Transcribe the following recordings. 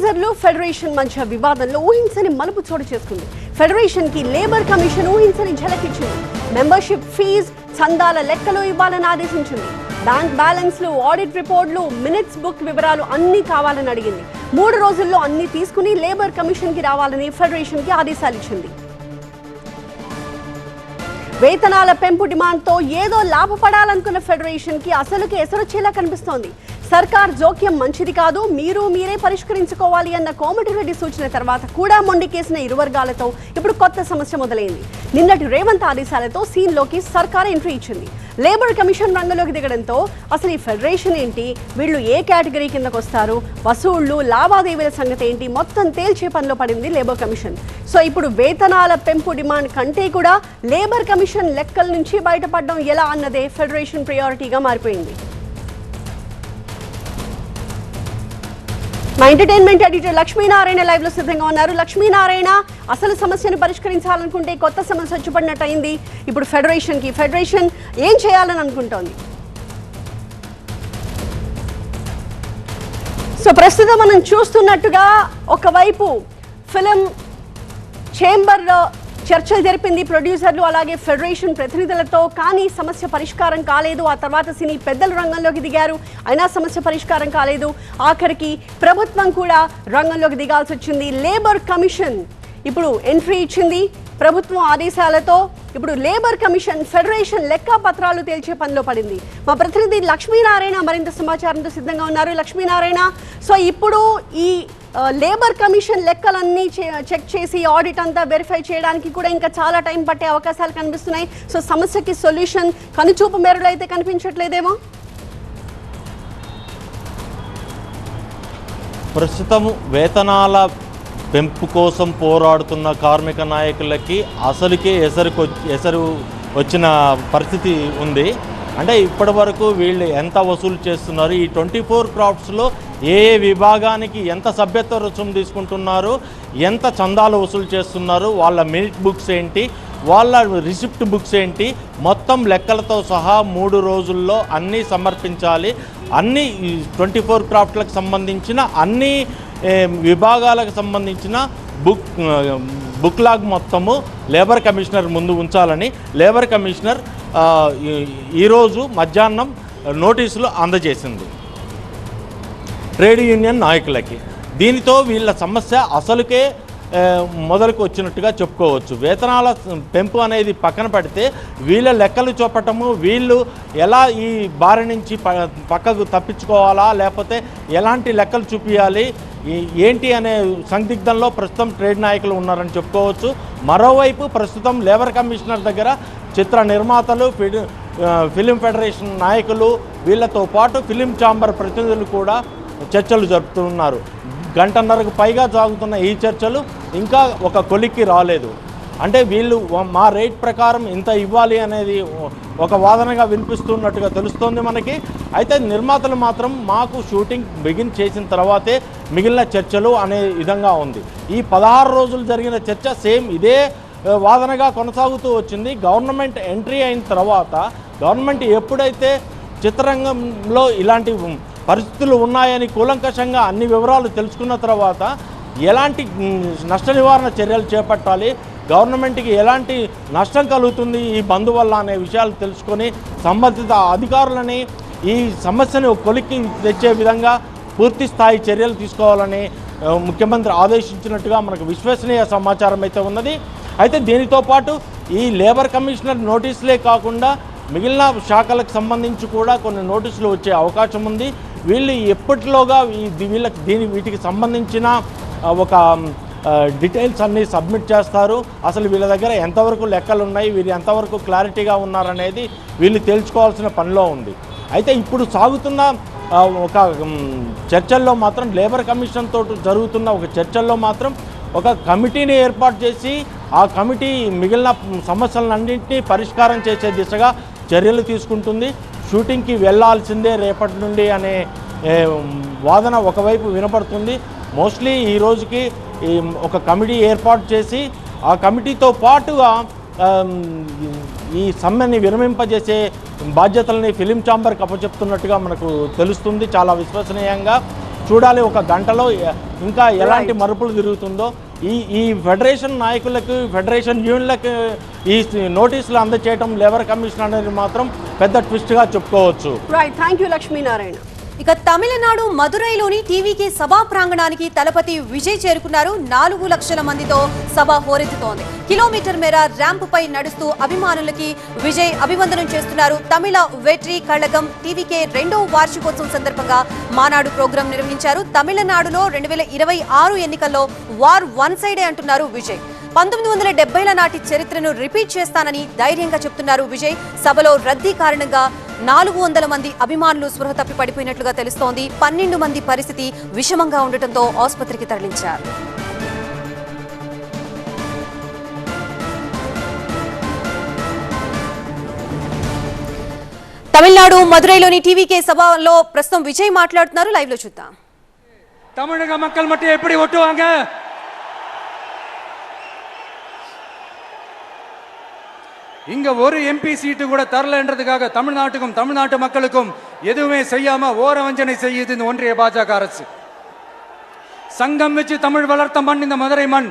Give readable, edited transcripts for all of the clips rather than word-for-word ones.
ప్రొడ్యూసర్లు ఫెడరేషన్ మధ్య వివాదంలో ఊహించని మలుపు చోటు చేసుకుంది. ఫెడరేషన్ కి లేబర్ కమిషన్ ఊహించని ఝలకిచ్చింది. మెంబర్షిప్ ఫీజ్, చందాల లెక్కలు ఇవ్వాలని ఆదేశించింది. బ్యాంక్ బ్యాలెన్స్లు, ఆడిట్ రిపోర్ట్లు, మినిట్స్ బుక్ వివరాలు అన్నీ కావాలని అడిగింది. 3 రోజుల్లో అన్ని తీసుకుని లేబర్ కమిషన్ కి రావాలని ఫెడరేషన్ కి ఆదేశాలు ఇచ్చింది. వేతనాల పెంపు డిమాండ్తో ఏదో లాభపడాలనుకున్న ఫెడరేషన్ కి అసలుకి ఎసరొచ్చేలా కనిపిస్తోంది. సర్కార్ జోక్యం మంచిది కాదు, మీరే పరిష్కరించుకోవాలి అన్న కోమటిరెడ్డి సూచన తర్వాత కూడా మొండికేసిన ఇరు వర్గాలతో ఇప్పుడు కొత్త సమస్య మొదలైంది. నిన్నటి రేవంత్ ఆదేశాలతో సీన్లోకి సర్కార్ ఎంట్రీ ఇచ్చింది. లేబర్ కమిషన్ రంగంలోకి దిగడంతో అసలు ఈ ఫెడరేషన్ ఏంటి, వీళ్ళు ఏ కేటగిరీ కిందకు వస్తారు, వసూళ్లు, లావాదేవీల సంగతి ఏంటి, మొత్తం తేల్చే పనిలో పడింది లేబర్ కమిషన్. సో ఇప్పుడు వేతనాల పెంపు డిమాండ్ కంటే కూడా లేబర్ కమిషన్ లెక్కల నుంచి బయటపడడం ఎలా అన్నదే ఫెడరేషన్ ప్రయారిటీగా మారిపోయింది. మా ఎంటర్టైన్మెంట్ ఎడిటర్ లక్ష్మీనారాయణ లైవ్ లో సిద్ధంగా ఉన్నారు. లక్ష్మీనారాయణ, అసలు సమస్యను పరిష్కరించాలనుకుంటే కొత్త సమస్య వచ్చిపడినట్టు అయింది. ఇప్పుడు ఫెడరేషన్ ఏం చేయాలని అనుకుంటోంది? సో ప్రస్తుతం మనం చూస్తున్నట్టుగా ఒకవైపు ఫిలిం చేంబర్ చర్చలు జరిపింది ప్రొడ్యూసర్లు అలాగే ఫెడరేషన్ ప్రతినిధులతో. కానీ సమస్య పరిష్కారం కాలేదు. ఆ తర్వాత సినీ పెద్దలు రంగంలోకి దిగారు, అయినా సమస్య పరిష్కారం కాలేదు. ఆఖరికి ప్రభుత్వం కూడా రంగంలోకి దిగాల్సి వచ్చింది. లేబర్ కమిషన్ ఇప్పుడు ఎంట్రీ ఇచ్చింది. ప్రభుత్వం ఆదేశాలతో ఇప్పుడు లేబర్ కమిషన్ ఫెడరేషన్ లెక్క పత్రాలు తేల్చే పనిలో పడింది. మా ప్రతినిధి లక్ష్మీనారాయణ మరింత సమాచారంతో సిద్ధంగా ఉన్నారు. లక్ష్మీనారాయణ, సో ఇప్పుడు ఈ లేబర్ కమిషన్ లెక్కలన్నీ చెక్ చేసి ఆడిట్ అంతా వెరిఫై చేయడానికి కూడా ఇంకా చాలా టైం పట్టే అవకాశాలు కనిపిస్తున్నాయి. సో సమస్యకి సొల్యూషన్ కనుచూపు మేరలో అయితే కనిపించట్లేదేమో. ప్రస్తుతం వేతనాల పెంపు కోసం పోరాడుతున్న కార్మిక నాయకులకి అసలుకే ఎసరు వచ్చిన పరిస్థితి ఉంది. అంటే ఇప్పటి వరకు వీళ్ళు ఎంత వసూలు చేస్తున్నారు, ఈ 24 క్రాఫ్ట్స్లో ఏ విభాగానికి ఎంత సభ్యత్వ రుసుము తీసుకుంటున్నారు, ఎంత చందాలు వసూలు చేస్తున్నారు, వాళ్ళ మినిట్ బుక్స్ ఏంటి, వాళ్ళ రిసిప్ట్ బుక్స్ ఏంటి, మొత్తం లెక్కలతో సహా 3 రోజుల్లో అన్నీ సమర్పించాలి. అన్ని 24 క్రాఫ్ట్లకు సంబంధించిన అన్ని విభాగాలకు సంబంధించిన బుక్ లాగ్ మొత్తము లేబర్ కమిషనర్ ముందు ఉంచాలని లేబర్ కమిషనర్ ఈరోజు మధ్యాహ్నం నోటీసులు అందజేసింది ట్రేడ్ యూనియన్ నాయకులకి. దీనితో వీళ్ళ సమస్య అసలుకే మొదలుకు వచ్చినట్టుగా చెప్పుకోవచ్చు. వేతనాల పెంపు అనేది పక్కన పెడితే వీళ్ళ లెక్కలు చూపటము, వీళ్ళు ఎలా ఈ బారి నుంచి పక్కకు తప్పించుకోవాలా, లేకపోతే ఎలాంటి లెక్కలు చూపించాలి ఏంటి అనే సందిగ్ధంలో ప్రస్తుతం ట్రేడ్ నాయకులు ఉన్నారని చెప్పుకోవచ్చు. మరోవైపు ప్రస్తుతం లేబర్ కమిషనర్ దగ్గర చిత్ర నిర్మాతలు, ఫిలిం ఫెడరేషన్ నాయకులు, వీళ్ళతో పాటు ఫిలిం ఛాంబర్ ప్రతినిధులు కూడా చర్చలు జరుపుతున్నారు. 1.5 గంటకు పైగా సాగుతున్న ఈ చర్చలు ఇంకా ఒక కొలిక్కి రాలేదు. అంటే వీళ్ళు మా రేట్ ప్రకారం ఇంత ఇవ్వాలి అనేది ఒక వాదనగా వినిపిస్తున్నట్టుగా తెలుస్తోంది మనకి. అయితే నిర్మాతలు మాత్రం మాకు షూటింగ్ బిగిన్ చేసిన తర్వాతే మిగిలిన చర్చలు అనే విధంగా ఉంది. ఈ 16 రోజులు జరిగిన చర్చ సేమ్ ఇదే వాదనగా కొనసాగుతూ వచ్చింది. గవర్నమెంట్ ఎంట్రీ అయిన తర్వాత గవర్నమెంట్ ఎప్పుడైతే చిత్రరంగంలో ఇలాంటి పరిస్థితులు ఉన్నాయని కూలంకషంగా అన్ని వివరాలు తెలుసుకున్న తర్వాత ఎలాంటి నష్ట నివారణ చర్యలు చేపట్టాలి, గవర్నమెంట్కి ఎలాంటి నష్టం కలుగుతుంది ఈ బంద్ వల్ల అనే విషయాలు తెలుసుకొని సంబంధిత అధికారులని ఈ సమస్యను కొలిక్కి తెచ్చే విధంగా పూర్తి స్థాయి చర్యలు తీసుకోవాలని ముఖ్యమంత్రి ఆదేశించినట్టుగా మనకు విశ్వసనీయ సమాచారం అయితే ఉన్నది. అయితే దీనితో పాటు ఈ లేబర్ కమిషనర్ నోటీసులే కాకుండా మిగిలిన శాఖలకు సంబంధించి కూడా కొన్ని నోటీసులు వచ్చే అవకాశం ఉంది. వీళ్ళు ఎప్పటిలోగా వీటికి సంబంధించిన ఒక డీటెయిల్స్ అన్నీ సబ్మిట్ చేస్తారు. అసలు వీళ్ళ దగ్గర ఎంతవరకు లెక్కలు ఉన్నాయి, వీరు ఎంతవరకు క్లారిటీగా ఉన్నారనేది వీళ్ళు తేల్చుకోవాల్సిన పనిలో ఉంది. అయితే ఇప్పుడు సాగుతున్న ఒక చర్చల్లో మాత్రం లేబర్ కమిషన్ తోటి జరుగుతున్న ఒక చర్చల్లో మాత్రం ఒక కమిటీని ఏర్పాటు చేసి ఆ కమిటీ మిగిలిన సమస్యలన్నింటినీ పరిష్కారం చేసే దిశగా చర్యలు తీసుకుంటుంది. షూటింగ్కి వెళ్ళాల్సిందే రేపటి నుండి అనే వాదన ఒకవైపు వినపడుతుంది. మోస్ట్లీ ఈ రోజుకి ఒక కమిటీ ఏర్పాటు చేసి ఆ కమిటీతో పాటుగా ఈ సమ్మెని విరమింపజేసే బాధ్యతల్ని ఫిలిం ఛాంబర్కి అప్పచెప్తున్నట్టుగా మనకు తెలుస్తుంది చాలా విశ్వసనీయంగా. చూడాలి ఒక గంటలో ఇంకా ఎలాంటి మరుపులు తిరుగుతుందో. ఈ ఫెడరేషన్ నాయకులకు, ఫెడరేషన్ యూనియన్లకు ఈ నోటీసులు అందజేయడం లేబర్ కమిషన్ అనేది మాత్రం పెద్ద ట్విస్ట్గా చెప్పుకోవచ్చు. Right, thank you Lakshminarayana. ఇక తమిళనాడు మదురైలోని టీవీకే సభా ప్రాంగణానికి తలపతి విజయ్ చేరుకున్నారు. 4 లక్షల మందితో సభ హోరెత్తుతోంది. కిలోమీటర్ మేర ర్యాంపుపై నడుస్తూ అభిమానులకి విజయ్ అభివందనం చేస్తున్నారు. తమిళ వెట్రి కళగం టీవీకే 2వ వార్షికోత్సవం సందర్భంగా మానాడు ప్రోగ్రాం నిర్వహించారు. తమిళనాడులో 2026 ఎన్నికల్లో వార్ వన్ సైడే అంటున్నారు విజయ్. 1970ల నాటి చరిత్రను రిపీట్ చేస్తానని ధైర్యంగా చెప్తున్నారు విజయ్. సభలో రద్దీ కారణంగా 400 మంది అభిమానులు స్పృహ తప్పి పడిపోయినట్లుగా తెలుస్తోంది. 12 మంది పరిస్థితి విషమంగా ఉండటంతో ఆసుపత్రికి తరలించారు. తమిళనాడు మదురైలోని టీవీకే సభలో ప్రస్తుతం విజయ్ మాట్లాడుతున్నారు. లైవ్ లో చూద్దాం. தமிழக மக்கள் மட்டும் எப்படி ஒட்டுவாங்க? இங்க ஒரு எம்பி சீட்டு கூட தரலன்றதுக்காக தமிழ்நாட்டுக்கும் தமிழ்நாட்டு மக்களுக்கும் எதுவுமே செய்யாம ஓரவஞ்சனை செய்யுது இந்த ஒன்றிய பாஜக அரசு. சங்கம் வச்சு தமிழ் வளர்த்த மண் இந்த மதுரை மண்.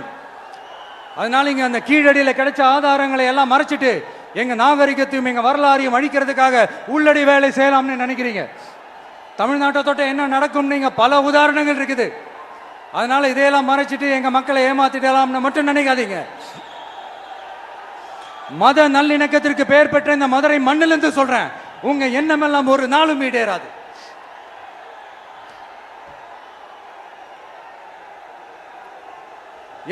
அதனால இங்க அந்த கீழடியில கிடைச்ச ஆதாரங்களை எல்லாம் மறைச்சிட்டு எங்க நாகரிகத்தையும் எங்க வரலாறையும் அழிக்கிறதுக்காக உள்ளடி வேலை செய்யலாம்னு நினைக்கிறீங்க. தமிழ்நாட்டை தொட்ட என்ன நடக்கும்னு இங்க பல உதாரணங்கள் இருக்குது. அதனால இதையெல்லாம் மறைச்சிட்டு எங்க மக்களை ஏமாத்திடலாம்னு மட்டும் நினைக்காதீங்க. மத நல்லிணக்கத்திற்கு பெயர் பெற்ற இந்த மதுரை மண்ணிலிருந்து சொல்றேன், உங்க எண்ணமெல்லாம் ஒரு நாளும் ஈடேறாது.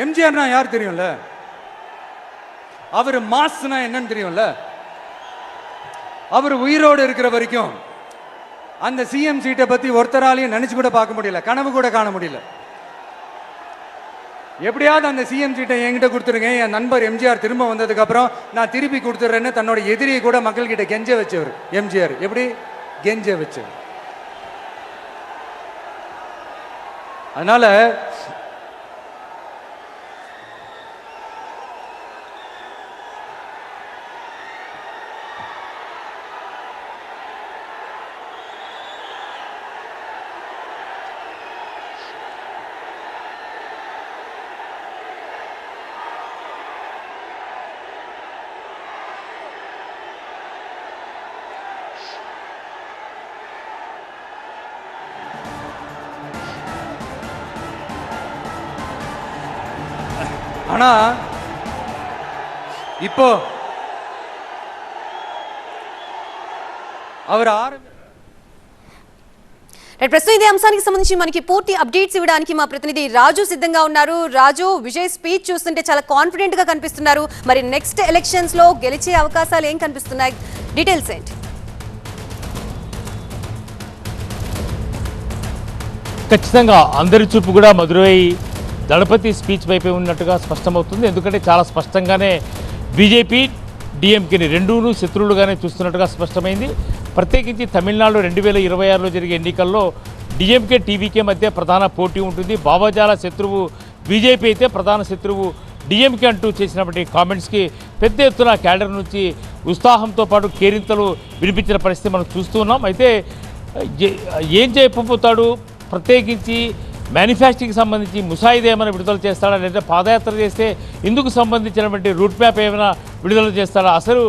எம்ஜிஆர்னா யார் தெரியும்ல? அவர் மாஸ்னா என்னன்னு தெரியும்ல? அவர் உயிரோடு இருக்கிற வரைக்கும் அந்த சிஎம் சீட்டை பத்தி ஒருத்தராலையும் நினைச்சு கூட பார்க்க முடியல, கனவு கூட காண முடியல. எப்படியாவது அந்த சிஎம் சீட்டை என்கிட்ட கொடுத்துருங்க, என் நண்பர் எம்ஜிஆர் திரும்ப வந்ததுக்கு அப்புறம் நான் திருப்பி கொடுத்துட்றேன்னு தன்னோட எதிரியை கூட மக்கள் கிட்ட கெஞ்ச வச்சவர் எம்ஜிஆர். எப்படி கெஞ்ச வச்சவர்? அதனால ஆனா இப்போ அவர் ప్రస్తుతం ఇదే అంశానికి సంబంధించి మనకి పూర్తి అప్డేట్స్ ఇవ్వడానికి మా ప్రతినిధి రాజు సిద్ధంగా ఉన్నారు. రాజు, విజయ్ స్పీచ్ చూస్తుంటే చాలా కాన్ఫిడెంట్ గా కనిపిస్తున్నారు. మరి నెక్స్ట్ ఎలక్షన్స్ లో గెలిచే అవకాశాలు ఏం కనిపిస్తున్నాయి? డీటెయిల్స్ ఏంటి? ఖచ్చితంగా అందరి చూపు కూడా మదురై దళపతి స్పీచ్ వైపే ఉన్నట్టుగా స్పష్టమవుతుంది. ఎందుకంటే చాలా స్పష్టంగానే బీజేపీ డిఎంకేని రెండూను శత్రువులుగానే చూస్తున్నట్టుగా స్పష్టమైంది. ప్రత్యేకించి తమిళనాడు 2026లో జరిగే ఎన్నికల్లో డిఎంకే టీవీకే మధ్య ప్రధాన పోటీ ఉంటుంది. భావజాల శత్రువు బీజేపీ అయితే ప్రధాన శత్రువు డిఎంకే అంటూ చేసినటువంటి కామెంట్స్కి పెద్ద ఎత్తున క్యాడర్ నుంచి ఉత్సాహంతో పాటు కేరింతలు వినిపించిన పరిస్థితి మనం చూస్తున్నాం. అయితే ఏం చేయకపోతాడు, ప్రత్యేకించి మేనిఫెస్టోకి సంబంధించి ముసాయిదా ఏమైనా విడుదల చేస్తాడా, లేదా పాదయాత్ర చేస్తే ఇందుకు సంబంధించినటువంటి రూట్ మ్యాప్ ఏమైనా విడుదల చేస్తాడా, అసలు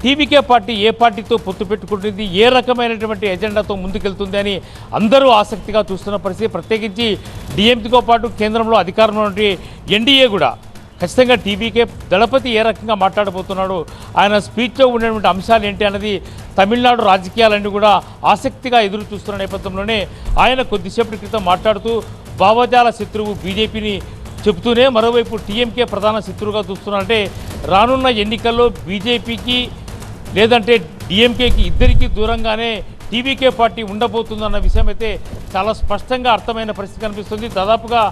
టీవీకే పార్టీ ఏ పార్టీతో పొత్తు పెట్టుకుంటుంది, ఏ రకమైనటువంటి ఎజెండాతో ముందుకెళ్తుంది అని అందరూ ఆసక్తిగా చూస్తున్న పరిస్థితి. ప్రత్యేకించి డిఎంకేతో పాటు కేంద్రంలో అధికారంలో ఉండే ఎన్డీఏ కూడా ఖచ్చితంగా టీవీకే దళపతి ఏ రకంగా మాట్లాడబోతున్నాడు, ఆయన స్పీచ్లో ఉన్నటువంటి అంశాలు ఏంటి అన్నది తమిళనాడు రాజకీయాలన్నీ కూడా ఆసక్తిగా ఎదురు చూస్తున్న నేపథ్యంలోనే ఆయన కొద్దిసేపటి క్రితం మాట్లాడుతూ భావజాల శత్రువు బీజేపీని చెబుతూనే మరోవైపు టీఎంకే ప్రధాన శత్రువుగా చూస్తున్నారంటే రానున్న ఎన్నికల్లో బీజేపీకి లేదంటే డిఎంకేకి ఇద్దరికీ దూరంగానే టీవీకే పార్టీ ఉండబోతుందన్న విషయం అయితే చాలా స్పష్టంగా అర్థమైన పరిస్థితి కనిపిస్తుంది. దాదాపుగా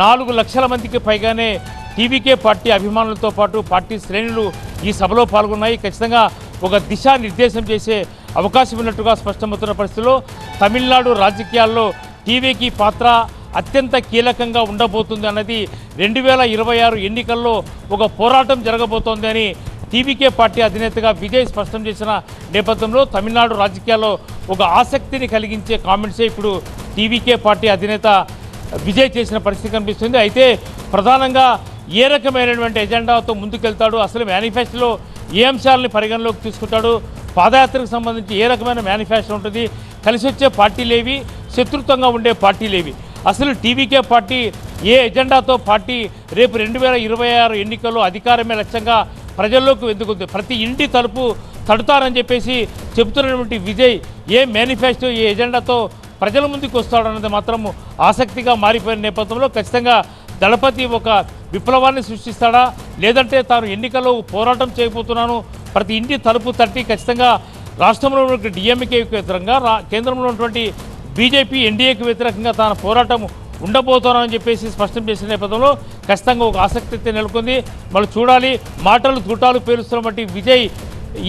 4 లక్షల మందికి పైగానే టీవీకే పార్టీ అభిమానులతో పాటు పార్టీ శ్రేణులు ఈ సభలో పాల్గొన్నాయి. ఖచ్చితంగా ఒక దిశానిర్దేశం చేసే అవకాశం ఉన్నట్టుగా స్పష్టమవుతున్న పరిస్థితిలో తమిళనాడు రాజకీయాల్లో టీవీకి పాత్ర అత్యంత కీలకంగా ఉండబోతుంది అన్నది 2026 ఎన్నికల్లో ఒక పోరాటం జరగబోతోంది అని టీవీకే పార్టీ అధినేతగా విజయ్ స్పష్టం చేసిన నేపథ్యంలో తమిళనాడు రాజకీయాల్లో ఒక ఆసక్తిని కలిగించే కామెంట్సే ఇప్పుడు టీవీకే పార్టీ అధినేత విజయ్ చేసిన పరిస్థితి కనిపిస్తుంది. అయితే ప్రధానంగా ఏ రకమైనటువంటి ఎజెండాతో ముందుకెళ్తాడు, అసలు మేనిఫెస్టోలో ఏ అంశాలని పరిగణలోకి తీసుకుంటాడు, పాదయాత్రకు సంబంధించి ఏ రకమైన మేనిఫెస్టో ఉంటుంది, కలిసి వచ్చే పార్టీలేవి, శత్రుత్వంగా ఉండే పార్టీలేవి, అసలు టీవీకే పార్టీ ఏ ఎజెండాతో పార్టీ రేపు 2026 ఎన్నికల్లో అధికారమే లక్ష్యంగా ప్రజల్లోకి ఎందుకుంది, ప్రతి ఇంటి తలుపు తడుతారని చెప్పేసి చెబుతున్నటువంటి విజయ్ ఏ మేనిఫెస్టో ఏ ఎజెండాతో ప్రజల ముందుకు వస్తాడన్నది మాత్రం ఆసక్తిగా మారిపోయిన నేపథ్యంలో ఖచ్చితంగా దళపతి ఒక విప్లవాన్ని సృష్టిస్తాడా, లేదంటే తాను ఎన్నికల్లో పోరాటం చేయబోతున్నాను, ప్రతి ఇంటి తలుపు తట్టి ఖచ్చితంగా రాష్ట్రంలో ఉన్న డిఎంకేకి వ్యతిరేకంగా కేంద్రంలో ఉన్నటువంటి బీజేపీ ఎన్డీఏకి వ్యతిరేకంగా తాను పోరాటం ఉండబోతున్నానని చెప్పేసి స్పష్టం చేసిన నేపథ్యంలో ఖచ్చితంగా ఒక ఆసక్తి అయితే నెలకొంది. మళ్ళీ చూడాలి, మాటలు గుట్టాలు పేలుస్తున్నటువంటి విజయ్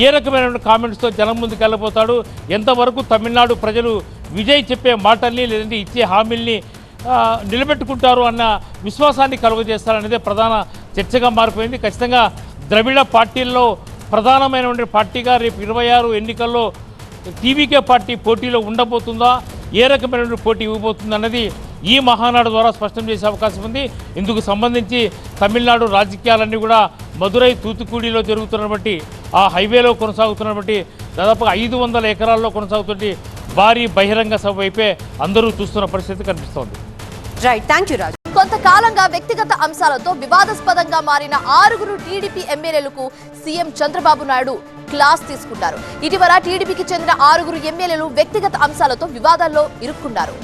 ఏ రకమైన కామెంట్స్తో జనం ముందుకు వెళ్ళబోతాడు, ఎంతవరకు తమిళనాడు ప్రజలు విజయ్ చెప్పే మాటల్ని లేదంటే ఇచ్చే హామీల్ని నిలబెట్టుకుంటారు అన్న విశ్వాసాన్ని కలుగజేస్తారనేదే ప్రధాన చర్చగా మారిపోయింది. ఖచ్చితంగా ద్రవిడ పార్టీల్లో ప్రధానమైనటువంటి పార్టీగా రేపు 26 ఎన్నికల్లో టీవీకే పార్టీ పోటీలో ఉండబోతుందా, ఏ రకమైనటువంటి పోటీ ఇవ్వబోతుంది అన్నది ఈ మహానాడు ద్వారా స్పష్టం చేసే అవకాశం ఉంది. ఇందుకు సంబంధించి తమిళనాడు రాజకీయాలన్నీ కూడా మదురై తూతుకుడిలో జరుగుతున్నటువంటి ఆ హైవేలో కొనసాగుతున్నటువంటి దాదాపుగా 500 ఎకరాల్లో కొనసాగుతున్నటువంటి భారీ బహిరంగ సభ వైపే అందరూ చూస్తున్న పరిస్థితి కనిపిస్తోంది. రైట్, థ్యాంక్ యూ రాజు. కొంతకాలంగా వ్యక్తిగత అంశాలతో వివాదాస్పదంగా మారిన 6 టీడీపీ ఎమ్మెల్యేలకు సీఎం చంద్రబాబు నాయుడు క్లాస్ తీసుకున్నారు. ఇటీవల టీడీపీకి చెందిన 6 ఎమ్మెల్యేలు వ్యక్తిగత అంశాలతో వివాదాల్లో ఇరుక్కున్నారు.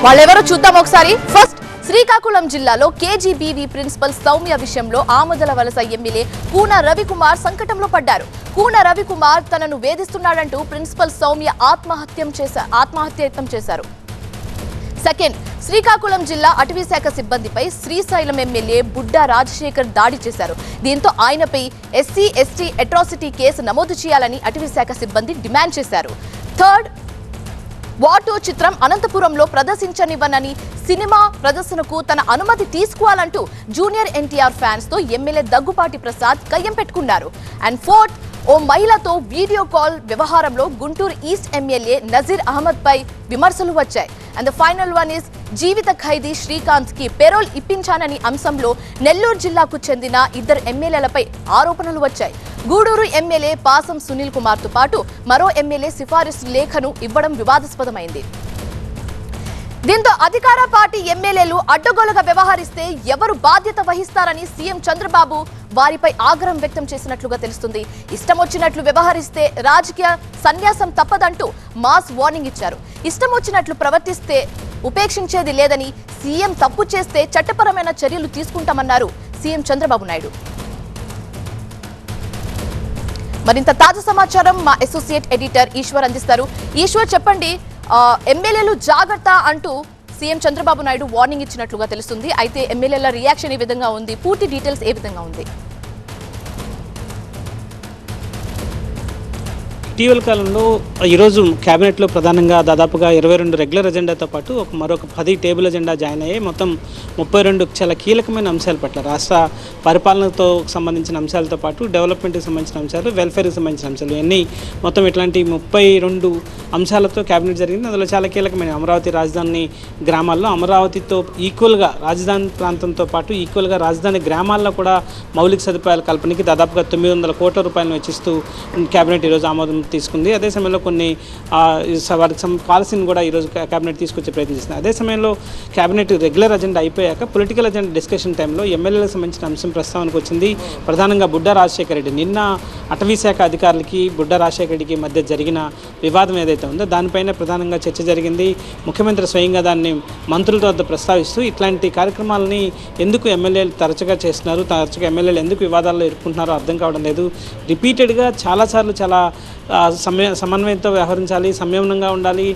వాళ్ళెవరో చూద్దాం ఒకసారి. ఫస్ట్, శ్రీకాకుళం జిల్లాలో కేజీబీవీ ప్రిన్సిపల్ సౌమ్య విషయంలో ఆమదల వలస ఎమ్మెల్యే కూన రవికుమార్ సంకటంలో పడ్డారు. కూన రవికుమార్ తనను వేధిస్తున్నాడంటూ ప్రిన్సిపల్ సౌమ్య ఆత్మహత్యయత్నం చేశారు. సెకండ్, శ్రీకాకుళం జిల్లా అటవీ శాఖ సిబ్బందిపై శ్రీశైలం ఎమ్మెల్యే బుడ్డా రాజశేఖర్ దాడి చేశారు. దీంతో ఆయనపై SC/ST అట్రాసిటీ కేసు నమోదు చేయాలని అటవీ శాఖ సిబ్బంది డిమాండ్ చేశారు. థర్డ్, వాటో చిత్రం అనంతపురంలో ప్రదర్శించనివ్వనని సినిమా ప్రదర్శనకు తన అనుమతి తీసుకోవాలంటూ జూనియర్ NTR ఫ్యాన్స్ తో ఎమ్మెల్యే దగ్గుపాటి ప్రసాద్ కయ్యం పెట్టుకున్నారు. అండ్ ఫోర్త్, ఓ మహిళతో వీడియో కాల్ వ్యవహారంలో గుంటూరు ఈస్ట్ ఎమ్మెల్యే నజీర్ అహ్మద్ పై విమర్శలు వచ్చాయి. And the final one is జీవిత ఖైదీ శ్రీకాంత్ కి పెరోల్ ఇప్పించానని అంశంలో నెల్లూరు జిల్లాకు చెందిన 2 ఎమ్మెల్యేలపై ఆరోపణలు వచ్చాయి. గూడూరు ఎమ్మెల్యే పాసం సునీల్ కుమార్ తో పాటు మరో ఎమ్మెల్యే సిఫారసు లేఖను ఇవ్వడం వివాదాస్పదమైంది. దీంతో అధికార పార్టీ ఎమ్మెల్యేలు అడ్డగోలుగా వ్యవహరిస్తే ఎవరు బాధ్యత వహిస్తారని సీఎం చంద్రబాబు వారిపై ఆగ్రహం వ్యక్తం చేసినట్లుగా తెలుస్తుంది. ఇష్టం వచ్చినట్లు వ్యవహరిస్తే రాజకీయ సన్యాసం తప్పదంటూ మాస్ వార్నింగ్ ఇచ్చారు. ఇష్టం వచ్చినట్లు ప్రవర్తిస్తే ఉపేక్షించేది లేదని, సీఎం తప్పు చేస్తే చట్టపరమైన చర్యలు తీసుకుంటామన్నారు సీఎం చంద్రబాబు నాయుడు. మరింత తాజా సమాచారం మా అసోసియేట్ ఎడిటర్ ఈశ్వర్ అందిస్తారు. ఈశ్వర్, చెప్పండి, ఎమ్మెల్యేలు జాగ్రత్త అంటూ సీఎం చంద్రబాబు నాయుడు వార్నింగ్ ఇచ్చినట్లుగా తెలుస్తుంది. అయితే ఎమ్మెల్యేల రియాక్షన్ ఏ విధంగా ఉంది, పూర్తి డీటెయిల్స్ ఏ విధంగా ఉంది? ఇటీవల కాలంలో ఈరోజు క్యాబినెట్లో ప్రధానంగా దాదాపుగా 22 రెగ్యులర్ ఎజెండాతో పాటు మరొక 10 టేబుల్ ఎజెండా జాయిన్ అయ్యాయి. మొత్తం 32 చాలా కీలకమైన అంశాల పట్ల, రాష్ట్ర పరిపాలనతో సంబంధించిన అంశాలతో పాటు డెవలప్మెంట్కి సంబంధించిన అంశాలు, వెల్ఫేర్కి సంబంధించిన అంశాలు, ఇవన్నీ మొత్తం ఇట్లాంటి 32 అంశాలతో క్యాబినెట్ జరిగింది. అందులో చాలా కీలకమైన అమరావతి రాజధాని గ్రామాల్లో, అమరావతితో ఈక్వల్గా రాజధాని ప్రాంతంతో పాటు ఈక్వల్గా రాజధాని గ్రామాల్లో కూడా మౌలిక సదుపాయాల కల్పనకి దాదాపుగా 900 కోట్ల రూపాయలను వెచ్చిస్తూ క్యాబినెట్ ఈరోజు ఆమోదం తీసుకుంది. అదే సమయంలో కొన్ని వారికి పాలసీని కూడా ఈరోజు క్యాబినెట్ తీసుకొచ్చే ప్రయత్నం చేసింది. అదే సమయంలో క్యాబినెట్ రెగ్యులర్ అజెండా అయిపోయాక పొలిటికల్ అజెండా డిస్కషన్ టైంలో ఎమ్మెల్యేలకు సంబంధించిన అంశం ప్రస్తావనకు వచ్చింది. ప్రధానంగా బుడ్డా రాజశేఖర రెడ్డి, నిన్న అటవీ శాఖ అధికారులకి బుడ్డా రాజశేఖర రెడ్డికి మధ్య జరిగిన వివాదం ఏదైతే ఉందో దానిపైన ప్రధానంగా చర్చ జరిగింది. ముఖ్యమంత్రి స్వయంగా దాన్ని మంత్రుల వద్ద ప్రస్తావిస్తూ ఇట్లాంటి కార్యక్రమాలని ఎందుకు ఎమ్మెల్యేలు తరచుగా చేస్తున్నారు, తరచుగా ఎమ్మెల్యేలు ఎందుకు వివాదాల్లో ఇరుక్కుంటున్నారో అర్థం కావడం లేదు. రిపీటెడ్గా చాలాసార్లు చాలా సమన్వయంతో వ్యవహరించాలి, సంయమనంగా ఉండాలి,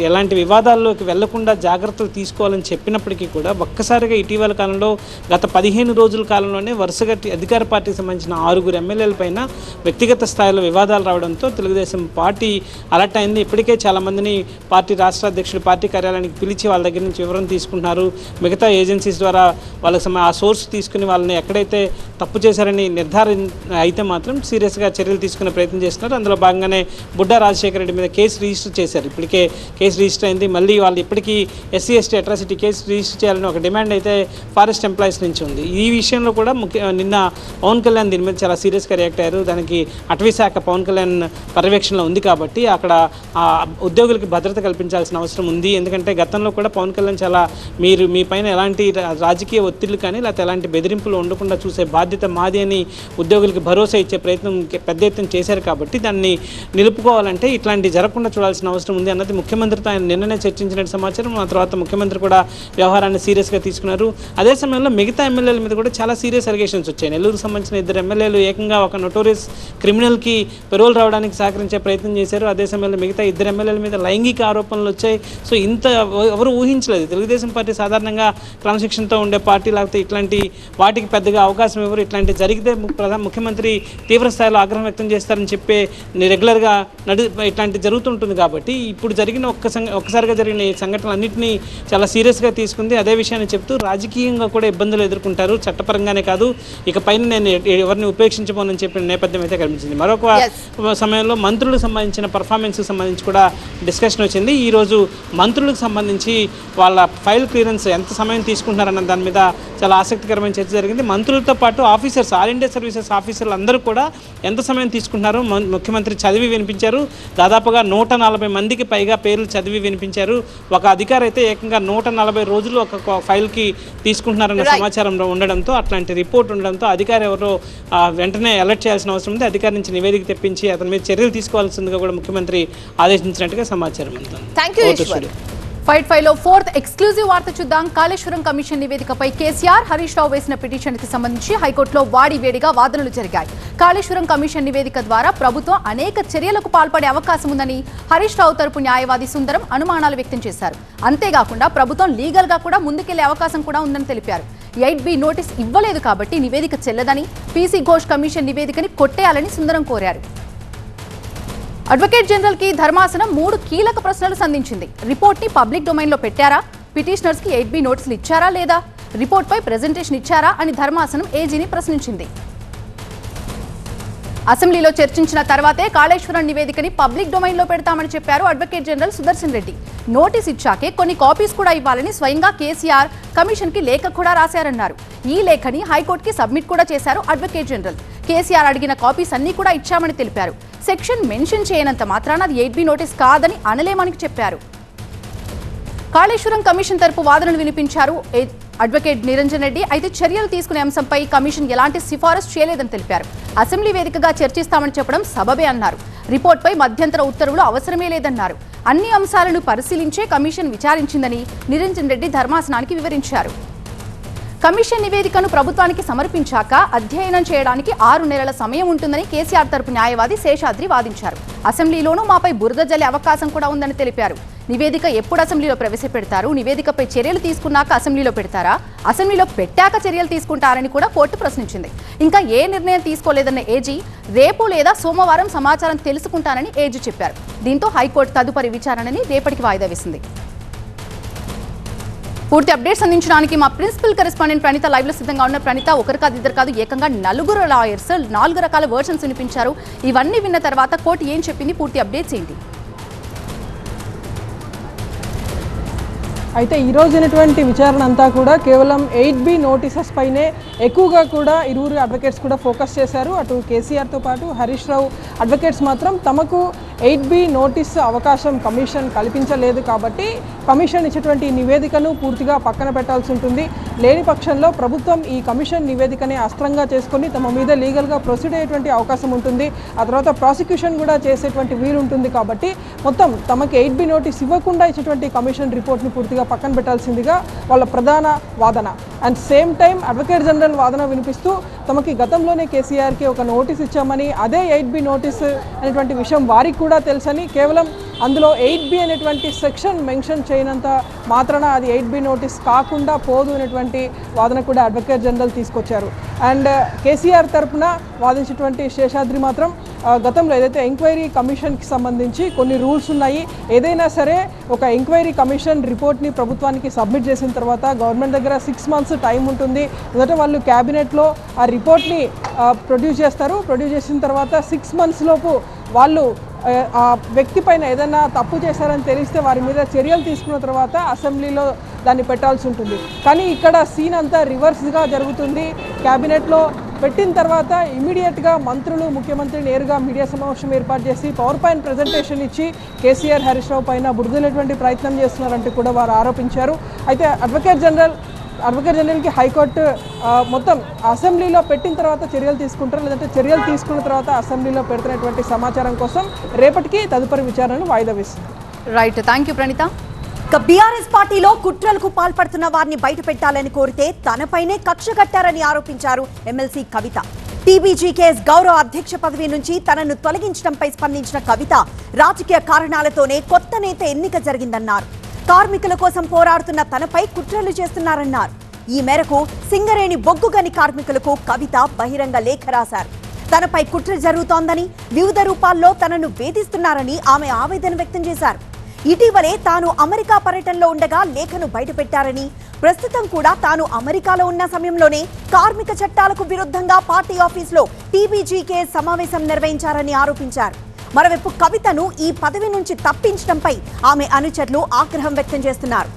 ఎలాంటి వివాదాల్లోకి వెళ్లకుండా జాగ్రత్తలు తీసుకోవాలని చెప్పినప్పటికీ కూడా ఒక్కసారిగా ఇటీవల కాలంలో గత 15 రోజుల కాలంలోనే వరుసగా అధికార పార్టీకి సంబంధించిన 6 ఎమ్మెల్యేల పైన వ్యక్తిగత స్థాయిలో వివాదాలు రావడంతో తెలుగుదేశం పార్టీ అలర్ట్ అయింది. ఇప్పటికే చాలామందిని పార్టీ రాష్ట్ర అధ్యక్షుడు పార్టీ కార్యాలయానికి పిలిచి వాళ్ళ దగ్గర నుంచి వివరణ తీసుకుంటున్నారు. మిగతా ఏజెన్సీస్ ద్వారా వాళ్ళకి ఆ సోర్స్ తీసుకుని వాళ్ళని ఎక్కడైతే తప్పు చేశారని నిర్ధారణ అయితే మాత్రం సీరియస్గా చర్యలు తీసుకునే ప్రయత్నం చేస్తున్నారు. అందులో భాగంగానే బుడ్డా రాజశేఖర రెడ్డి మీద కేసు రిజిస్టర్ చేశారు. ఇప్పటికే కేసు రిజిస్టర్ అయింది. మళ్ళీ వాళ్ళు ఇప్పటికీ SC ST atrocity case register చేయాలని ఒక డిమాండ్ అయితే ఫారెస్ట్ ఎంప్లాయీస్ నుంచి ఉంది. ఈ విషయంలో కూడా నిన్న పవన్ కళ్యాణ్ దీని మీద చాలా సీరియస్గా రియాక్ట్ అయ్యారు. దానికి అటవీ శాఖ పవన్ కళ్యాణ్ పర్యవేక్షణలో ఉంది కాబట్టి అక్కడ ఉద్యోగులకి భద్రత కల్పించాల్సిన అవసరం ఉంది. ఎందుకంటే గతంలో కూడా పవన్ కళ్యాణ్ చాలా మీ పైన ఎలాంటి రాజకీయ ఒత్తిళ్లు కానీ లేకపోతే ఎలాంటి బెదిరింపులు ఉండకుండా చూసే బాధ్యత మాది అని ఉద్యోగులకి భరోసా ఇచ్చే ప్రయత్నం పెద్ద ఎత్తున చేశారు. కాబట్టి దాన్ని నిలుపుకోవాలంటే ఇట్లాంటి జరగకుండా చూడాల్సిన అవసరం ఉంది అన్నది ముఖ్యమంత్రితో ఆయన నిన్ననే చర్చించినట్టు సమాచారం. ఆ తర్వాత ముఖ్యమంత్రి కూడా వ్యవహారాన్ని సీరియస్గా తీసుకున్నారు. అదే సమయంలో మిగతా ఎమ్మెల్యేల మీద కూడా చాలా సీరియస్ అలిగేషన్స్ వచ్చాయి. నెల్లూరుకు సంబంధించిన 2 ఎమ్మెల్యేలు ఏకంగా ఒక నోటోరియస్ క్రిమినల్కి పెరోల్ రావడానికి సహకరించే ప్రయత్నం చేశారు. అదే సమయంలో మిగతా 2 ఎమ్మెల్యేల మీద లైంగిక ఆరోపణలు వచ్చాయి. సో ఇంత ఎవరు ఊహించలేదు. తెలుగుదేశం పార్టీ సాధారణంగా క్రమశిక్షణతో ఉండే పార్టీ, లేకపోతే ఇట్లాంటి వాటికి పెద్దగా అవకాశం ఇవ్వరు. ఇట్లాంటి జరిగితే ముఖ్యమంత్రి తీవ్ర స్థాయిలో ఆగ్రహం వ్యక్తం చేస్తారని చెప్పే రెగ్యులర్గా ఇట్లాంటి జరుగుతుంటుంది. కాబట్టి ఇప్పుడు జరిగిన ఒక్కసారిగా జరిగిన ఈ సంఘటనలన్నింటినీ చాలా సీరియస్గా తీసుకుంది. అదే విషయాన్ని చెప్తూ రాజకీయంగా కూడా ఇబ్బందులు ఎదుర్కొంటారు, చట్టపరంగానే కాదు, ఇక పైన నేను ఎవరిని ఉపేక్షించబోనని చెప్పిన నేపథ్యం అయితే కనిపించింది. మరొక సమయంలో మంత్రులకు సంబంధించిన పర్ఫార్మెన్స్కి సంబంధించి కూడా డిస్కషన్ వచ్చింది. ఈరోజు మంత్రులకు సంబంధించి వాళ్ళ ఫైల్ క్లియరెన్స్ ఎంత సమయం తీసుకుంటున్నారన్న దాని మీద చాలా ఆసక్తికరమైన చర్చ జరిగింది. మంత్రులతో పాటు ఆఫీసర్స్, ఆల్ ఇండియా సర్వీసెస్ ఆఫీసర్లు అందరూ కూడా ఎంత సమయం తీసుకుంటున్నారో ముఖ్యమంత్రి చదివి వినిపించారు. దాదాపుగా 140 మందికి పైగా పేర్లు చదివి వినిపించారు. ఒక అధికారి అయితే ఏకంగా 140 రోజులు ఒక ఫైల్కి తీసుకుంటున్నారన్న సమాచారం ఉండడంతో, అట్లాంటి రిపోర్ట్ ఉండడంతో అధికారి ఎవరో వెంటనే అలర్ట్ చేయాల్సిన అవసరం ఉంది. అధికారి నుంచి నివేదిక తెప్పించి అతని మీద చర్యలు తీసుకోవాల్సిందిగా కూడా ముఖ్యమంత్రి ఆదేశించినట్టుగా సమాచారం అంతా. ఫైట్ 5లో 4th ఎక్స్క్లూజివ్ వార్త చూద్దాం. కాళేశ్వరం కమిషన్ నివేదికపై కేసీఆర్, హరీష్ రావు వేసిన పిటిషన్కి సంబంధించి హైకోర్టులో వాడివేడిగా వాదనలు జరిగాయి. కాళేశ్వరం కమిషన్ నివేదిక ద్వారా ప్రభుత్వం అనేక చర్యలకు పాల్పడే అవకాశం ఉందని హరీష్ రావు తరపు న్యాయవాది సుందరం అనుమానాలు వ్యక్తం చేశారు. అంతేకాకుండా ప్రభుత్వం లీగల్ గా కూడా ముందుకెళ్లే అవకాశం కూడా ఉందని తెలిపారు. 8B నోటీస్ ఇవ్వలేదు కాబట్టి నివేదిక చెల్లదని, PC ఘోష్ కమిషన్ నివేదికని కొట్టేయాలని సుందరం కోరారు. అడ్వకేట్ జనరల్ కి ధర్మాసనం 3 కీలక ప్రశ్నలు సంధించింది. రిపోర్ట్ ని పబ్లిక్ డొమైన్ లో పెట్టారా, పిటిషనర్స్ కి 8B నోటీసులు ఇచ్చారా లేదా, రిపోర్ట్ పై ప్రెజెంటేషన్ ఇచ్చారా అని ధర్మాసనం ఏజీని ప్రశ్నించింది. అసెంబ్లీలో చర్చించిన తర్వాతే కాళేశ్వరం నివేదికని పబ్లిక్ డొమైన్ లో పెడతామని చెప్పారు advocate general Sudarshan Reddy. Notice ఇచ్చాకే కొన్ని కాపీస్ కూడా ఇవ్వాలని స్వయంగా కేసీఆర్ కమిషన్ కి లేఖ కూడా రాశారన్నారు. ఈ లేఖని హైకోర్టుకి సబ్మిట్ కూడా చేశారు అడ్వకేట్ జనరల్. కేసీఆర్ అడిగిన కాపీస్ అన్ని కూడా ఇచ్చామని తెలిపారు. సెక్షన్ మెన్షన్ చేయనంత మాత్రాన అది 8B నోటీస్ కాదని అనలేమని చెప్పారు. కాళేశ్వరం కమిషన్ తరపు వాదనలు వినిపించారు అడ్వకేట్ నిరంజన్ రెడ్డి. అయితే చర్యలు తీసుకునే అంశంపై కమిషన్ ఎలాంటి సిఫారసు చేయలేదని తెలిపారు. అసెంబ్లీ వేదికగా చర్చిస్తామని చెప్పడం సబబే అన్నారు. రిపోర్ట్పై మధ్యంతర ఉత్తర్వులు అవసరమే లేదన్నారు. అన్ని అంశాలను పరిశీలించే కమిషన్ విచారించిందని నిరంజన్ రెడ్డి ధర్మాసనానికి వివరించారు. కమిషన్ నివేదికను ప్రభుత్వానికి సమర్పించాక అధ్యయనం చేయడానికి 6 నెలల సమయం ఉంటుందని కేసీఆర్ తరపు న్యాయవాది శేషాద్రి వాదించారు. అసెంబ్లీలోనూ మాపై బురద జల్లే అవకాశం కూడా ఉందని తెలిపారు. నివేదిక ఎప్పుడు అసెంబ్లీలో ప్రవేశపెడతారు, నివేదికపై చర్యలు తీసుకున్నాక అసెంబ్లీలో పెడతారా, అసెంబ్లీలో పెట్టాక చర్యలు తీసుకుంటారని కూడా కోర్టు ప్రశ్నించింది. ఇంకా ఏ నిర్ణయం తీసుకోలేదన్న ఏజీ రేపు లేదా సోమవారం సమాచారం తెలుసుకుంటానని ఏజీ చెప్పారు. దీంతో హైకోర్టు తదుపరి విచారణని రేపటికి వాయిదా వేసింది. పూర్తి అప్డేట్స్ అందించడానికి మా ప్రిన్సిపల్ కరెస్పాండెంట్ ప్రణీత లైవ్ లో సిద్ధంగా ఉన్న. ప్రణీత, ఒకరు కాదు ఇద్దరు కాదు ఏకంగా 4 లాయర్స్ 4 రకాల వర్షన్స్ వినిపించారు. ఇవన్నీ విన్న తర్వాత కోర్టు ఏం చెప్పింది, పూర్తి అప్డేట్స్ ఏంటి? అయితే ఈరోజు అయినటువంటి విచారణ అంతా కూడా కేవలం 8B నోటీసెస్ పైనే ఎక్కువగా కూడా ఇరువురు అడ్వకేట్స్ కూడా ఫోకస్ చేశారు. అటు కేసీఆర్తో పాటు హరీష్ రావు అడ్వకేట్స్ మాత్రం తమకు 8B నోటీస్ అవకాశం కమిషన్ కల్పించలేదు కాబట్టి కమిషన్ ఇచ్చేటువంటి నివేదికను పూర్తిగా పక్కన పెట్టాల్సి ఉంటుంది. లేని పక్షంలో ప్రభుత్వం ఈ కమిషన్ నివేదికని అస్త్రంగా చేసుకొని తమ మీద లీగల్గా ప్రొసీడ్ అయ్యేటువంటి అవకాశం ఉంటుంది. ఆ తర్వాత ప్రాసిక్యూషన్ కూడా చేసేటువంటి వీలు ఉంటుంది. కాబట్టి మొత్తం తమకి 8B నోటీస్ ఇవ్వకుండా ఇచ్చేటువంటి కమిషన్ రిపోర్ట్ని పూర్తిగా పక్కన పెట్టాల్సిందిగా వాళ్ళ ప్రధాన వాదన. And same time advocate general వాదన వినిపిస్తూ తమకి గతంలోనే కేసీఆర్కి ఒక నోటీస్ ఇచ్చామని, అదే 8B నోటీస్ అనేటువంటి విషయం వారికి కూడా తెలుసని, కేవలం అందులో 8B అనేటువంటి సెక్షన్ మెన్షన్ చేయనంత మాత్రాన అది 8B నోటీస్ కాకుండా పోదు అనేటువంటి వాదన కూడా అడ్వకేట్ జనరల్ తీసుకొచ్చారు. అండ్ కేసీఆర్ తరఫున వాదించినటువంటి శేషాద్రి మాత్రం గతంలో ఏదైతే ఎంక్వైరీ కమిషన్కి సంబంధించి కొన్ని రూల్స్ ఉన్నాయి, ఏదైనా సరే ఒక ఎంక్వైరీ కమిషన్ రిపోర్ట్ని ప్రభుత్వానికి సబ్మిట్ చేసిన తర్వాత గవర్నమెంట్ దగ్గర 6 months టైం ఉంటుంది. మొదట వాళ్ళు క్యాబినెట్లో ఆ రిపోర్ట్ని ప్రొడ్యూస్ చేస్తారు. ప్రొడ్యూస్ చేసిన తర్వాత 6 months లోపు వాళ్ళు ఆ వ్యక్తి పైన ఏదైనా తప్పు చేశారని తెలిస్తే వారి మీద చర్యలు తీసుకున్న తర్వాత అసెంబ్లీలో దాన్ని పెట్టాల్సి ఉంటుంది. కానీ ఇక్కడ సీన్ అంతా రివర్స్గా జరుగుతుంది. క్యాబినెట్లో పెట్టిన తర్వాత ఇమీడియట్గా మంత్రులు, ముఖ్యమంత్రి నేరుగా మీడియా సమావేశం ఏర్పాటు చేసి పవర్ పాయింట్ ప్రజెంటేషన్ ఇచ్చి కేసీఆర్, హరీష్ రావు పైన బురదలేటువంటి ప్రయత్నం చేస్తున్నారంటూ కూడా వారు ఆరోపించారు. అయితే అడ్వకేట్ జనరల్కి హైకోర్టు మొత్తం అసెంబ్లీలో పెట్టిన తర్వాత చర్యలు తీసుకుంటారు, లేదంటే చర్యలు తీసుకున్న తర్వాత అసెంబ్లీలో పెడుతున్నటువంటి సమాచారం కోసం రేపటికి తదుపరి విచారణను వాయిదా వేస్తుంది. Right, thank you Praneetha. BRS పార్టీలో కుట్రలకు పాల్పడుతున్న వారిని బయట పెట్టాలని కోరితే తనపైనే కక్ష కట్టారని ఆరోపించారు ఎమ్మెల్సీ కవిత. టీబీజీకేఎస్ గౌరవ అధ్యక్ష పదవి నుంచి తనను తొలగించడంపై స్పందించిన కవిత రాజకీయ కారణాలతోనే కొత్త నేత ఎన్నిక జరిగిందన్నారు. కార్మికుల కోసం పోరాడుతున్న తనపై కుట్రలు చేస్తున్నారన్నారు. ఈ మేరకు సింగరేణి బొగ్గుగని కార్మికులకు కవిత బహిరంగ లేఖ రాశారు. తనపై కుట్ర జరుగుతోందని, వివిధ రూపాల్లో తనను వేధిస్తున్నారని ఆమె ఆవేదన వ్యక్తం చేశారు. ఇటీవలే తాను అమెరికా పర్యటనలో ఉండగా లేఖను బయటపెట్టారని, ప్రస్తుతం కూడా తాను అమెరికాలో ఉన్న సమయంలోనే కార్మిక చట్టాలకు విరుద్ధంగా పార్టీ ఆఫీసులో టీబీజీకే సమావేశం నిర్వహించారని ఆరోపించారు. మరోవైపు కవితను ఈ పదవి నుంచి తప్పించడంపై ఆమె అనుచరులు ఆగ్రహం వ్యక్తం చేస్తున్నారు.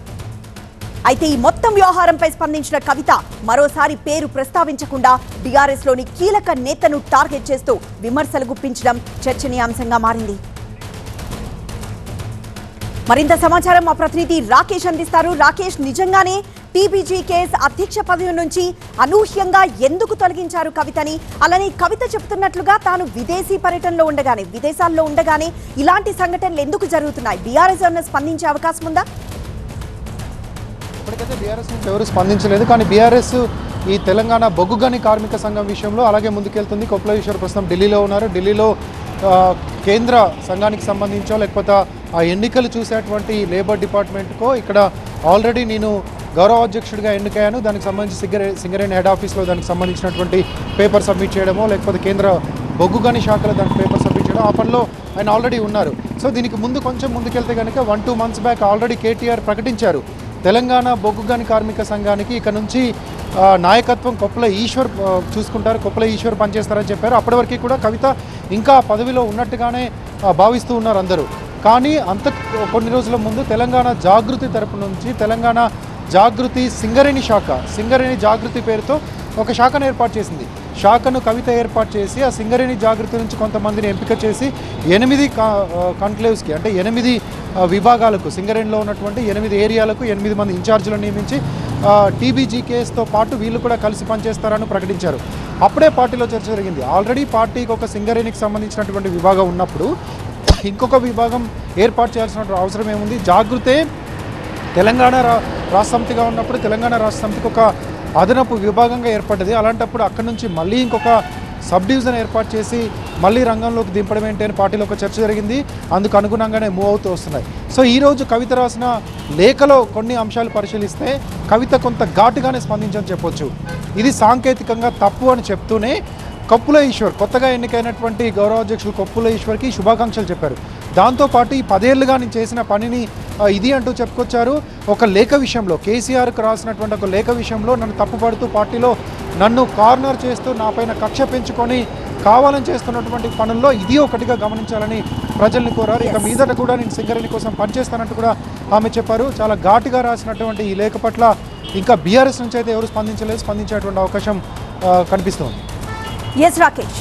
అయితే ఈ మొత్తం వ్యవహారంపై స్పందించిన కవిత మరోసారి పేరు ప్రస్తావించకుండా బీఆర్ఎస్ లోని కీలక నేతను టార్గెట్ చేస్తూ విమర్శలు గుప్పించడం చర్చనీయాంశంగా మారింది. మరింత సమాచారం మా ప్రతినిధి రాకేష్ అందిస్తారు. రాకేష్, నిజంగానే టీబీజీకేఎస్ అధ్యక్ష పదవి నుంచి అనూహ్యంగా ఎందుకు తొలగించారు కవితని? అలానే కవిత చెబుతున్నట్లుగా తాను విదేశాల్లో ఉండగానే ఇలాంటి సంఘటనలు ఎందుకు జరుగుతున్నాయి? బీఆర్ఎస్ ఏమైనా స్పందించే అవకాశం ఉందా? ఇప్పటికైతే బీఆర్ఎస్ నుంచి ఎవరు స్పందించలేదు. కానీ బీఆర్ఎస్ ఈ తెలంగాణ బొగ్గుగని కార్మిక సంఘం విషయంలో అలాగే ముందుకెళ్తుంది. కొప్పుల ఈశ్వర్ ప్రస్తుతం ఢిల్లీలో ఉన్నారు. ఢిల్లీలో కేంద్ర సంఘానికి సంబంధించో లేకపోతే ఆ ఎన్నికలు చూసేటువంటి లేబర్ డిపార్ట్మెంట్కో ఇక్కడ ఆల్రెడీ నేను గౌరవ అధ్యక్షుడిగా ఎన్నికయ్యాను, దానికి సంబంధించి సింగరేణి హెడ్ ఆఫీస్లో దానికి సంబంధించినటువంటి పేపర్ సబ్మిట్ చేయడమో లేకపోతే కేంద్ర బొగ్గుగని శాఖలో దానికి పేపర్ సబ్మిట్ చేయడం ఆ పనిలో ఆయన ఆల్రెడీ ఉన్నారు. సో దీనికి కొంచెం ముందుకెళ్తే కనుక 1-2 months బ్యాక్ ఆల్రెడీ కేటీఆర్ ప్రకటించారు తెలంగాణ బొగ్గుగని కార్మిక సంఘానికి ఇక నుంచి నాయకత్వం కొప్పుల ఈశ్వర్ చూసుకుంటారు, కొప్పుల ఈశ్వర్ పనిచేస్తారని చెప్పారు. అప్పటి వరకు కూడా కవిత ఇంకా పదవిలో ఉన్నట్టుగానే భావిస్తూ ఉన్నారు అందరూ. కానీ కొన్ని రోజుల ముందు తెలంగాణ జాగృతి తరపు నుంచి తెలంగాణ జాగృతి సింగరేణి జాగృతి పేరుతో ఒక శాఖను ఏర్పాటు చేసింది. శాఖను కవిత ఏర్పాటు చేసి ఆ సింగరేణి జాగృతి నుంచి కొంతమందిని ఎంపిక చేసి 8 కాన్క్లేవ్స్కి అంటే 8 విభాగాలకు సింగరేణిలో ఉన్నటువంటి 8 ఏరియాలకు 8 మంది ఇన్ఛార్జీలను నియమించి టీబీజీకేఎస్తో పాటు వీళ్ళు కూడా కలిసి పనిచేస్తారని ప్రకటించారు. అప్పుడే పార్టీలో చర్చ జరిగింది. ఆల్రెడీ పార్టీకి ఒక సింగరేణికి సంబంధించినటువంటి విభాగం ఉన్నప్పుడు ఇంకొక విభాగం ఏర్పాటు చేయాల్సిన అవసరం ఏముంది? జాగృతే తెలంగాణ రాష్ట్ర సమితిగా ఉన్నప్పుడు తెలంగాణ రాష్ట్ర సమితికి ఒక అదనపు విభాగంగా ఏర్పడ్డది. అలాంటప్పుడు అక్కడి నుంచి మళ్ళీ ఇంకొక సబ్ డివిజన్ ఏర్పాటు చేసి మళ్ళీ రంగంలోకి దింపడం ఏంటి అని పార్టీలో ఒక చర్చ జరిగింది. అందుకు అనుగుణంగానే మూవ్ అవుతూ వస్తున్నాయి. సో ఈరోజు కవిత రాసిన లేఖలో కొన్ని అంశాలు పరిశీలిస్తే కవిత కొంత ఘాటుగానే స్పందించని చెప్పొచ్చు. ఇది సాంకేతికంగా తప్పు అని చెప్తూనే కొప్పుల ఈశ్వర్ కొత్తగా ఎన్నికైనటువంటి గౌరవాధ్యక్షులు కొప్పుల ఈశ్వర్కి శుభాకాంక్షలు చెప్పారు. దాంతోపాటు ఈ 10 ఏళ్ళుగా నేను చేసిన పనిని ఇది అంటూ చెప్పుకొచ్చారు. ఒక లేఖ విషయంలో కేసీఆర్కు రాసినటువంటి ఒక లేఖ విషయంలో నన్ను తప్పుపడుతూ పార్టీలో నన్ను కార్నర్ చేస్తూ నాపైన కక్ష పెంచుకొని కావాలని చేస్తున్నటువంటి పనుల్లో ఇది ఒకటిగా గమనించాలని ప్రజల్ని కోరారు. ఇక మీదట కూడా నేను సింగరేణి కోసం పనిచేస్తానంటూ కూడా ఆమె చెప్పారు. చాలా ఘాటుగా రాసినటువంటి ఈ లేఖ పట్ల ఇంకా బీఆర్ఎస్ నుంచి అయితే ఎవరు స్పందించేటువంటి అవకాశం కనిపిస్తుంది. ఎస్ రాకేష్.